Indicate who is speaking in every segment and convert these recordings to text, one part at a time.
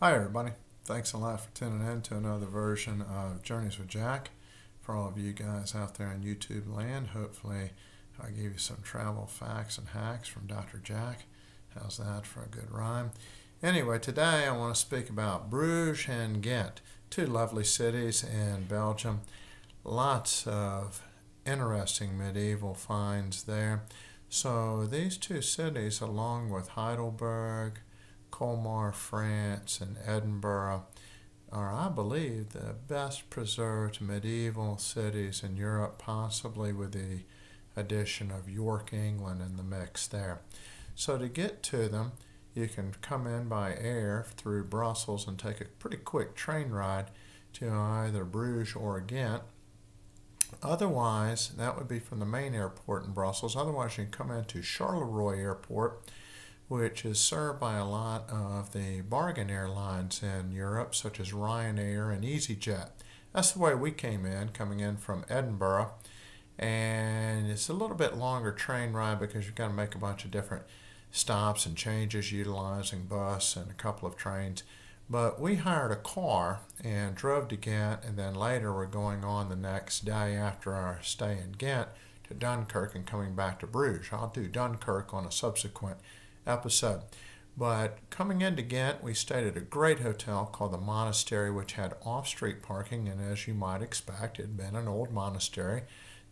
Speaker 1: Hi, everybody. Thanks a lot for tuning in to another version of Journeys with Jack. For all of you guys out there in YouTube land, hopefully I gave you some travel facts and hacks from Dr. Jack. How's that for a good rhyme? Anyway, today I want to speak about Bruges and Ghent, two lovely cities in Belgium. Lots of interesting medieval finds there. So these two cities, along with Heidelberg, Colmar, France, and Edinburgh are, I believe, the best preserved medieval cities in Europe, possibly with the addition of York, England in the mix there. So to get to them, you can come in by air through Brussels and take a pretty quick train ride to either Bruges or Ghent. Otherwise, that would be from the main airport in Brussels. Otherwise, you can come into Charleroi Airport, which is served by a lot of the bargain airlines in Europe, such as Ryanair and EasyJet. That's the way we came in, coming in from Edinburgh. And it's a little bit longer train ride because you've got to make a bunch of different stops and changes utilizing bus and a couple of trains. But we hired a car and drove to Ghent, and then later we're going on the next day after our stay in Ghent to Dunkirk and coming back to Bruges. I'll do Dunkirk on a subsequent episode. But coming into Ghent, we stayed at a great hotel called the Monastery, which had off-street parking, and as you might expect, it had been an old monastery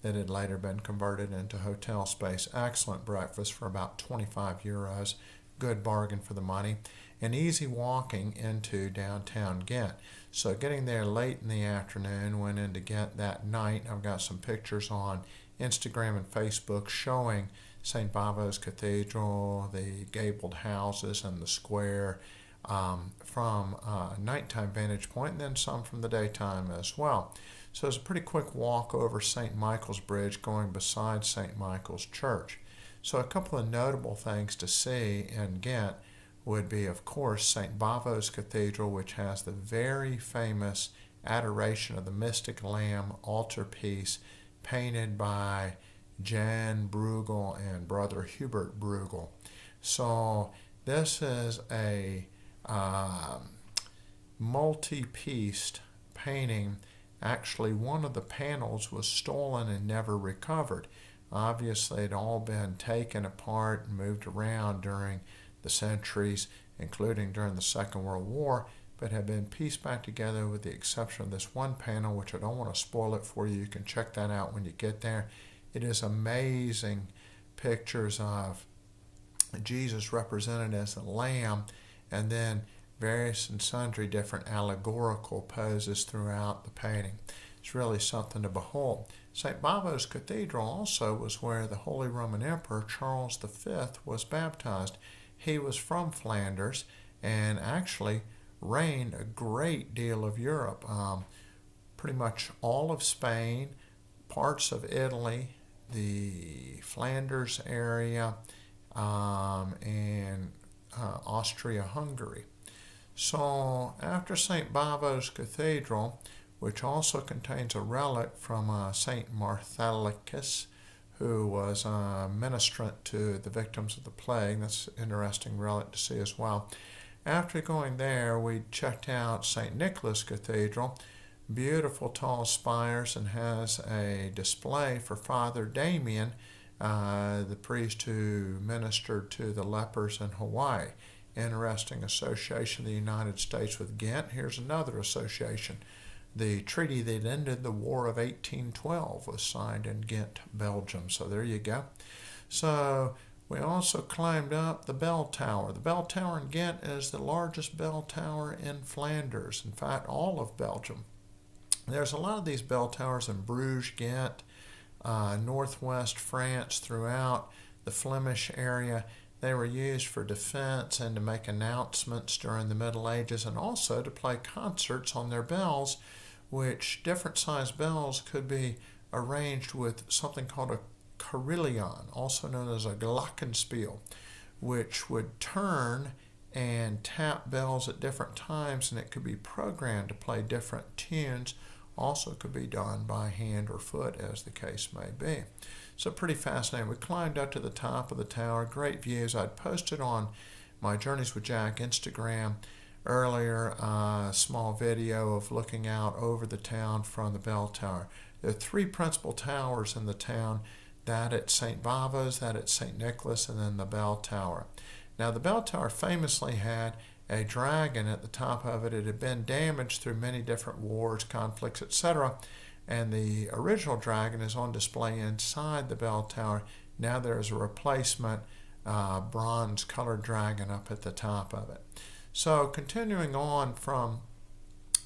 Speaker 1: that had later been converted into hotel space. Excellent breakfast for about 25 euros. Good bargain for the money. And easy walking into downtown Ghent. So getting there late in the afternoon, went into Ghent that night. I've got some pictures on Instagram and Facebook showing St. Bavo's Cathedral, the gabled houses and the square from a nighttime vantage point, and then some from the daytime as well. So it's a pretty quick walk over St. Michael's Bridge going beside St. Michael's Church. So a couple of notable things to see in Ghent would be, of course, St. Bavo's Cathedral, which has the very famous Adoration of the Mystic Lamb altarpiece painted by Jan Bruegel and brother Hubert Bruegel. So this is a multi-pieced painting. Actually, one of the panels was stolen and never recovered. Obviously, it had all been taken apart and moved around during the centuries, including during the Second World War, but had been pieced back together with the exception of this one panel, which I don't want to spoil it for you. You can check that out when you get there. It is amazing pictures of Jesus represented as a lamb, and then various and sundry different allegorical poses throughout the painting. It's really something to behold. St. Bavo's Cathedral also was where the Holy Roman Emperor Charles V was baptized. He was from Flanders and actually reigned a great deal of Europe, pretty much all of Spain, parts of Italy, the Flanders area, and Austria-Hungary. So after St. Bavo's Cathedral, which also contains a relic from St. Marthalicus, who was a ministrant to the victims of the plague. That's an interesting relic to see as well. After going there, we checked out St. Nicholas Cathedral, beautiful tall spires, and has a display for Father Damien, the priest who ministered to the lepers in Hawaii. Interesting association of the United States with Ghent. Here's another association. The treaty that ended the War of 1812 was signed in Ghent, Belgium. So there you go. So we also climbed up the bell tower. The bell tower in Ghent is the largest bell tower in Flanders. In fact, all of Belgium. There's a lot of these bell towers in Bruges, Ghent, northwest France, throughout the Flemish area. They were used for defense and to make announcements during the Middle Ages, and also to play concerts on their bells, which different sized bells could be arranged with something called a carillon, also known as a glockenspiel, which would turn and tap bells at different times, and it could be programmed to play different tunes. Also could be done by hand or foot, as the case may be. So pretty fascinating. We climbed up to the top of the tower. Great views. I'd posted on my Journeys with Jack Instagram earlier a small video of looking out over the town from the bell tower. There are three principal towers in the town, that at St. Bava's, that at St. Nicholas, and then the bell tower. Now the bell tower famously had a dragon at the top of it. It had been damaged through many different wars, conflicts, etc. And the original dragon is on display inside the bell tower. Now there's a replacement bronze colored dragon up at the top of it. So continuing on from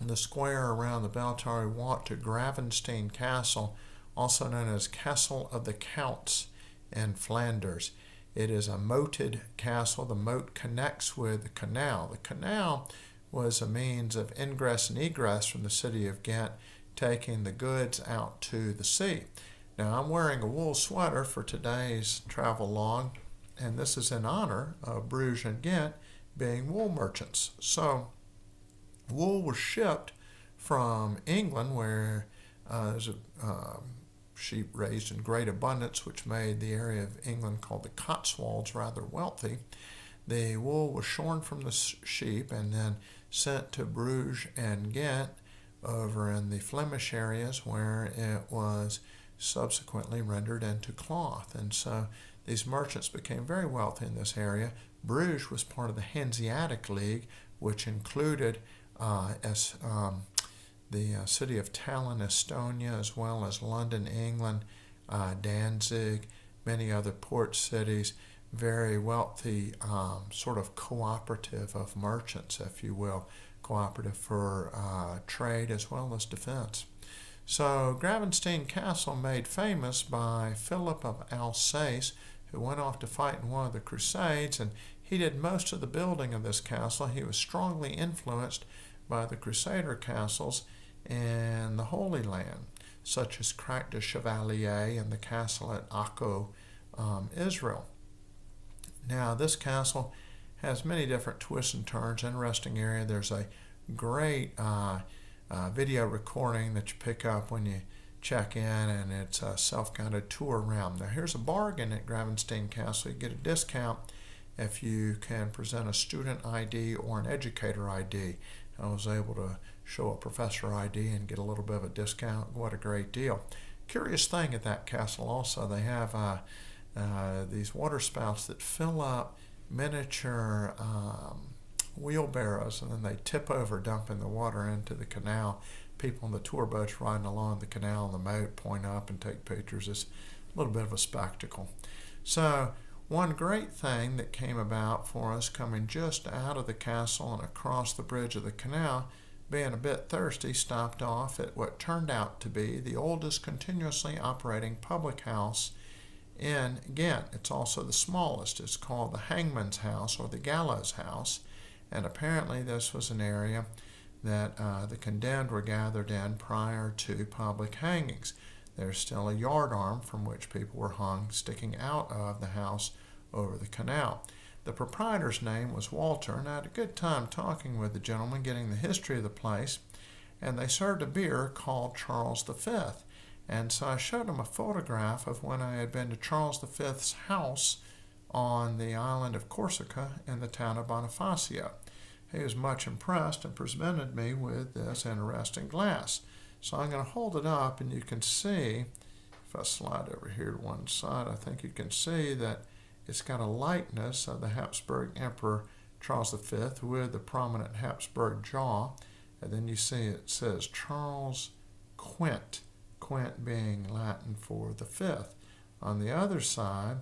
Speaker 1: the square around the bell tower, we walk to Gravenstein Castle, also known as Castle of the Counts in Flanders. It is a moated castle. The moat connects with the canal. The canal was a means of ingress and egress from the city of Ghent, taking the goods out to the sea. Now I'm wearing a wool sweater for today's travel log, and this is in honor of Bruges and Ghent being wool merchants. So wool was shipped from England, where there's a sheep raised in great abundance, which made the area of England called the Cotswolds rather wealthy. The wool was shorn from the sheep and then sent to Bruges and Ghent over in the Flemish areas, where it was subsequently rendered into cloth. And so these merchants became very wealthy in this area. Bruges was part of the Hanseatic League, which included the city of Tallinn, Estonia, as well as London, England, Danzig, many other port cities, very wealthy sort of cooperative of merchants, if you will, cooperative for trade as well as defense. So Gravenstein Castle, made famous by Philip of Alsace, who went off to fight in one of the Crusades, and he did most of the building of this castle. He was strongly influenced by the Crusader castles in the Holy Land, such as Crac de Chevalier and the castle at Akko, Israel. Now, this castle has many different twists and turns, interesting area. There's a great video recording that you pick up when you check in, and it's a self-guided tour around. Now, here's a bargain at Gravenstein Castle. You get a discount if you can present a student ID or an educator ID. I was able to show a professor ID and get a little bit of a discount. What a great deal. Curious thing at that castle also, they have these water spouts that fill up miniature wheelbarrows, and then they tip over, dumping the water into the canal. People on the tour boats riding along the canal and the moat point up and take pictures. It's a little bit of a spectacle. So one great thing that came about for us coming just out of the castle and across the bridge of the canal, being a bit thirsty, stopped off at what turned out to be the oldest continuously operating public house in Ghent. It's also the smallest. It's called the Hangman's House or the Gallows House, and apparently this was an area that the condemned were gathered in prior to public hangings. There's still a yard arm from which people were hung sticking out of the house over the canal. The proprietor's name was Walter, and I had a good time talking with the gentleman, getting the history of the place, and they served a beer called Charles V. And so I showed him a photograph of when I had been to Charles V's house on the island of Corsica in the town of Bonifacio. He was much impressed and presented me with this interesting glass. So I'm going to hold it up, and you can see, if I slide over here to one side, I think you can see that it's got a likeness of the Habsburg Emperor Charles V with the prominent Habsburg jaw. And then you see it says Charles Quint, Quint being Latin for the fifth. On the other side,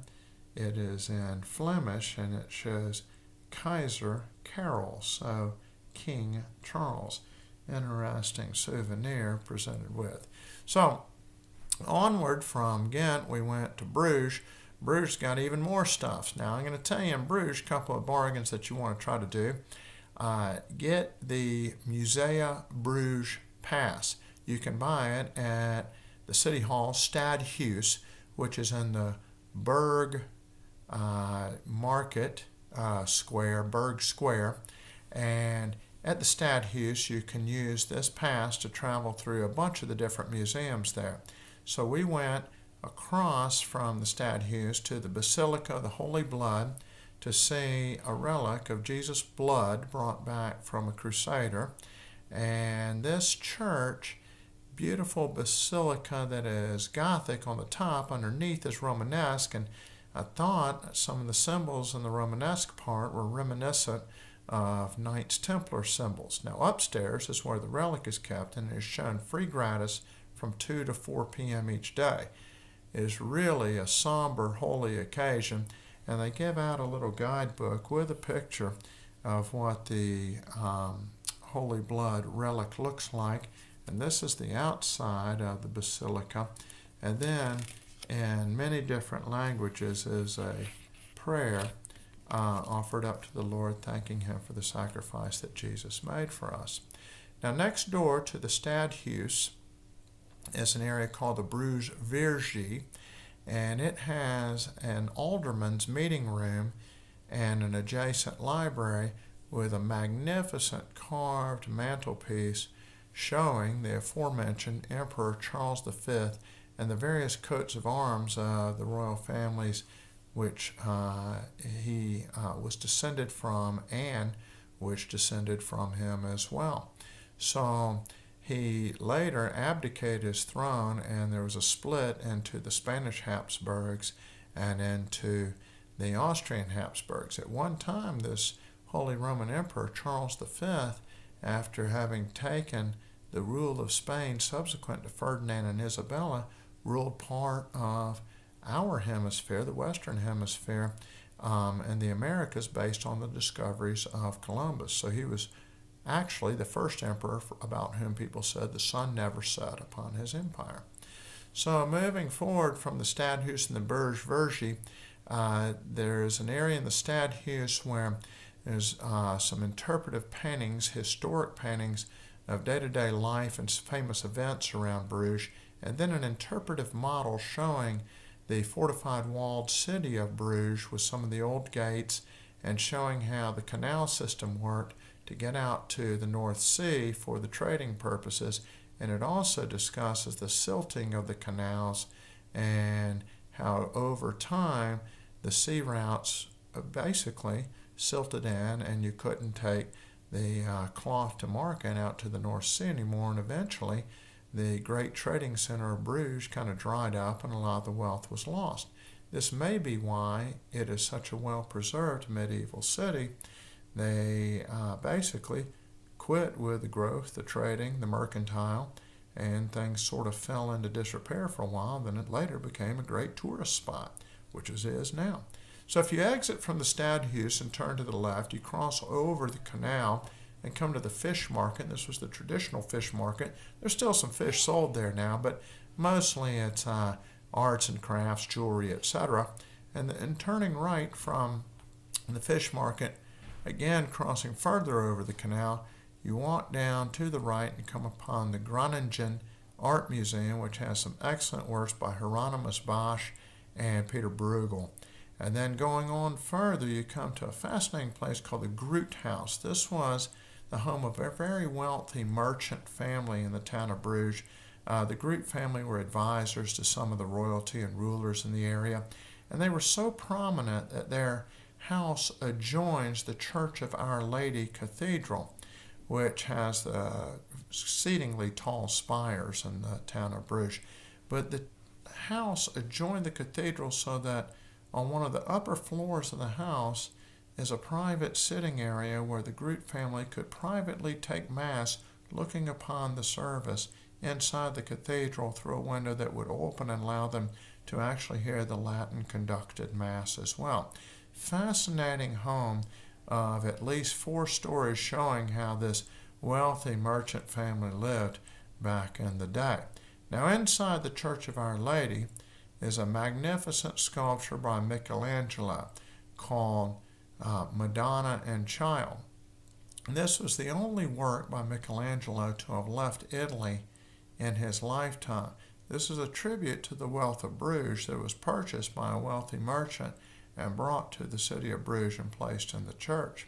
Speaker 1: it is in Flemish, and it shows Kaiser Karol, so King Charles. Interesting souvenir presented with. So onward from Ghent, we went to Bruges. Bruges got even more stuff. Now I'm going to tell you in Bruges a couple of bargains that you want to try to do. Get the Musea Bruges Pass. You can buy it at the City Hall Stadhuis, which is in the Berg Market Square, Berg Square, and at the Stadhuis you can use this pass to travel through a bunch of the different museums there. So we went across from the Stadhuis to the Basilica of the Holy Blood, to see a relic of Jesus' blood brought back from a crusader. And this church, beautiful basilica that is Gothic on the top, underneath is Romanesque, and I thought some of the symbols in the Romanesque part were reminiscent of Knights Templar symbols. Now upstairs is where the relic is kept and is shown free gratis from 2 to 4 p.m. each day. It is really a somber, holy occasion, and they give out a little guidebook with a picture of what the Holy Blood relic looks like. And this is the outside of the basilica. And then in many different languages is a prayer offered up to the Lord, thanking him for the sacrifice that Jesus made for us. Now next door to the Stadhuis is an area called the Bruges Virgie, and it has an alderman's meeting room and an adjacent library with a magnificent carved mantelpiece showing the aforementioned Emperor Charles V and the various coats of arms of the royal families which he was descended from and which descended from him as well. So he later abdicated his throne, and there was a split into the Spanish Habsburgs and into the Austrian Habsburgs. At one time, this Holy Roman Emperor Charles V, after having taken the rule of Spain subsequent to Ferdinand and Isabella, ruled part of our hemisphere, the Western Hemisphere, and the Americas based on the discoveries of Columbus. So he was actually the first emperor about whom people said the sun never set upon his empire. So moving forward from the Stadhuis and the Bruges Virgie, there's an area in the Stadhuis where there's some interpretive paintings, historic paintings of day-to-day life and famous events around Bruges, and then an interpretive model showing the fortified walled city of Bruges with some of the old gates and showing how the canal system worked to get out to the North Sea for the trading purposes. And it also discusses the silting of the canals and how over time the sea routes basically silted in and you couldn't take the cloth to market out to the North Sea anymore, and eventually the great trading center of Bruges kind of dried up and a lot of the wealth was lost. This may be why it is such a well-preserved medieval city. They basically quit with the growth, the trading, the mercantile, and things sort of fell into disrepair for a while. Then it later became a great tourist spot, which it is now. So if you exit from the Stadhuis and turn to the left, you cross over the canal and come to the fish market. This was the traditional fish market. There's still some fish sold there now, but mostly it's arts and crafts, jewelry, etc. And turning right from the fish market, again crossing further over the canal, you walk down to the right and come upon the Groningen Art Museum, which has some excellent works by Hieronymus Bosch and Peter Bruegel. And then going on further, you come to a fascinating place called the Groot House. This was the home of a very wealthy merchant family in the town of Bruges. The Groot family were advisors to some of the royalty and rulers in the area, and they were so prominent that their house adjoins the Church of Our Lady Cathedral, which has the exceedingly tall spires in the town of Bruges. But the house adjoined the cathedral so that on one of the upper floors of the house is a private sitting area where the Groot family could privately take Mass looking upon the service inside the cathedral through a window that would open and allow them to actually hear the Latin conducted Mass as well. Fascinating home of at least 4 stories showing how this wealthy merchant family lived back in the day. Now inside the Church of Our Lady is a magnificent sculpture by Michelangelo called Madonna and Child. And this was the only work by Michelangelo to have left Italy in his lifetime. This is a tribute to the wealth of Bruges that was purchased by a wealthy merchant and brought to the city of Bruges and placed in the church.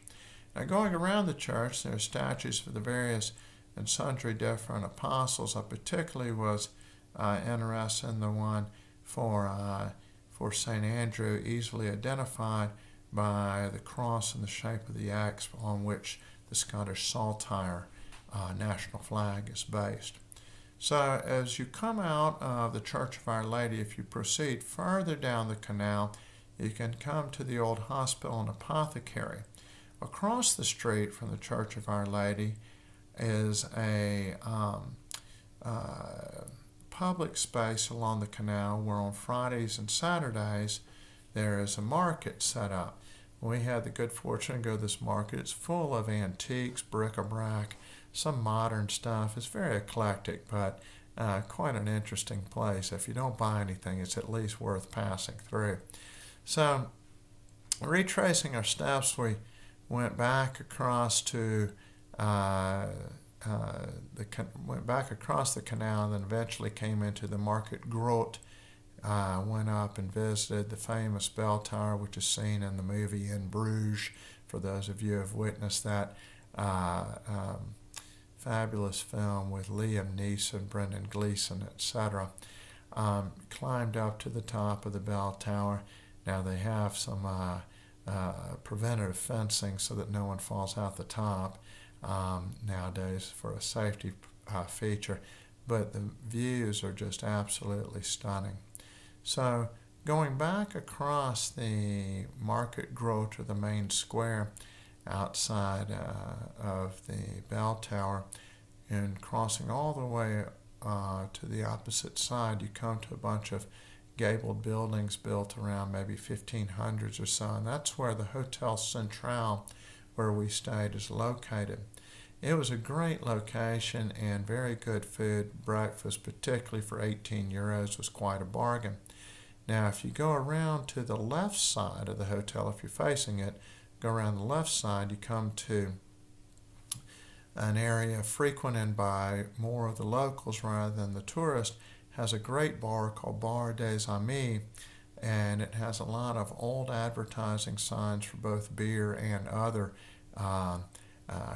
Speaker 1: Now going around the church, there are statues for the various and sundry different apostles. I particularly was interested in the one for St. Andrew, easily identified by the cross in the shape of the X on which the Scottish saltire national flag is based. So as you come out of the Church of Our Lady, if you proceed further down the canal, you can come to the old hospital and apothecary. Across the street from the Church of Our Lady is a public space along the canal where on Fridays and Saturdays there is a market set up. We had the good fortune to go to this market. It's full of antiques, bric-a-brac, some modern stuff. It's very eclectic, but quite an interesting place. If you don't buy anything, it's at least worth passing through. So, retracing our steps, we went back across to went back across the canal, and then eventually came into the Market Grot. Went up and visited the famous bell tower, which is seen in the movie in Bruges, for those of you who have witnessed that fabulous film with Liam Neeson, Brendan Gleeson, etc. Climbed up to the top of the bell tower. Now they have some preventative fencing so that no one falls out the top nowadays for a safety feature, but the views are just absolutely stunning. So going back across the Market Grot, or the main square outside of the bell tower, and crossing all the way to the opposite side, you come to a bunch of gabled buildings built around maybe 1500s or so, and that's where the Hotel Central, where we stayed, is located. It was a great location and very good food. Breakfast, particularly for 18 euros, was quite a bargain. Now, if you go around to the left side of the hotel, if you're facing it, go around the left side, you come to an area frequented by more of the locals rather than the tourists. Has a great bar called Bar des Amis, and it has a lot of old advertising signs for both beer and other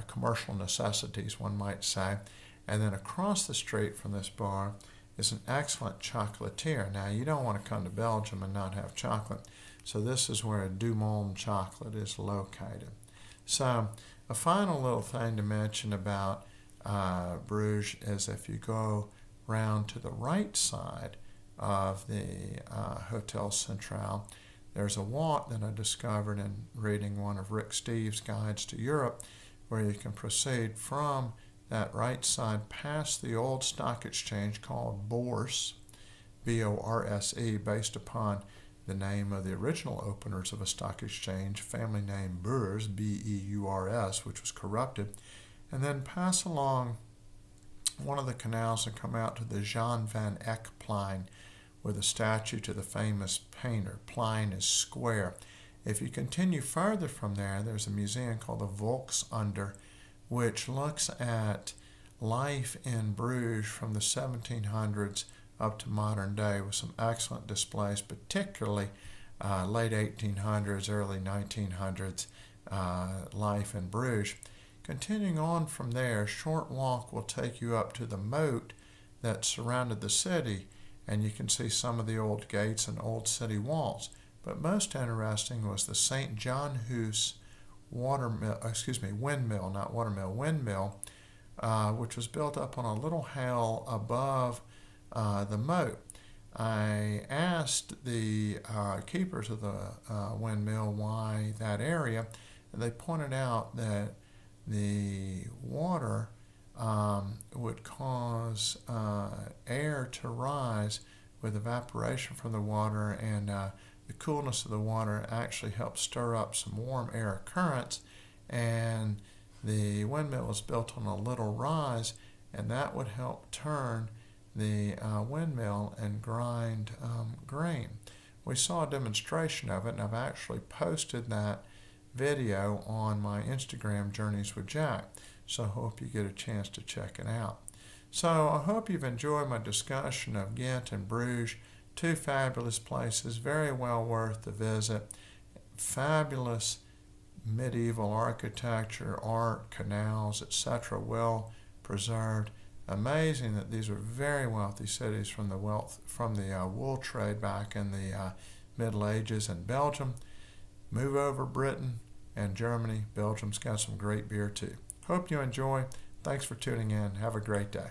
Speaker 1: commercial necessities, one might say. And then across the street from this bar is an excellent chocolatier. Now, you don't want to come to Belgium and not have chocolate, so this is where Du Monde chocolate is located. So, a final little thing to mention about Bruges is if you go round to the right side of the Hotel Central, there's a walk that I discovered in reading one of Rick Steves' Guides to Europe, where you can proceed from that right side past the old stock exchange called Bourse, B-O-R-S-E, based upon the name of the original openers of a stock exchange, family name Beurs, B-E-U-R-S, which was corrupted, and then pass along one of the canals and come out to the Jan van Eyckplein, with a statue to the famous painter. Plein is square. If you continue further from there, there's a museum called the Volksunder, which looks at life in Bruges from the 1700s up to modern day, with some excellent displays, particularly late 1800s, early 1900s life in Bruges. Continuing on from there, a short walk will take you up to the moat that surrounded the city, and you can see some of the old gates and old city walls. But most interesting was the St. John Hus windmill, which was built up on a little hill above the moat. I asked the keepers of the windmill why that area, and they pointed out that the water would cause air to rise with evaporation from the water, and the coolness of the water actually helped stir up some warm air currents, and the windmill was built on a little rise, and that would help turn the windmill and grind grain. We saw a demonstration of it, and I've actually posted that video on my Instagram, Journeys with Jack, so I hope you get a chance to check it out. So I hope you've enjoyed my discussion of Ghent and Bruges, two fabulous places, very well worth the visit. Fabulous medieval architecture, art, canals, etc., well preserved. Amazing that these were very wealthy cities from the wool trade back in the Middle Ages in Belgium. Move over Britain and Germany. Belgium's got some great beer too. Hope you enjoy. Thanks for tuning in. Have a great day.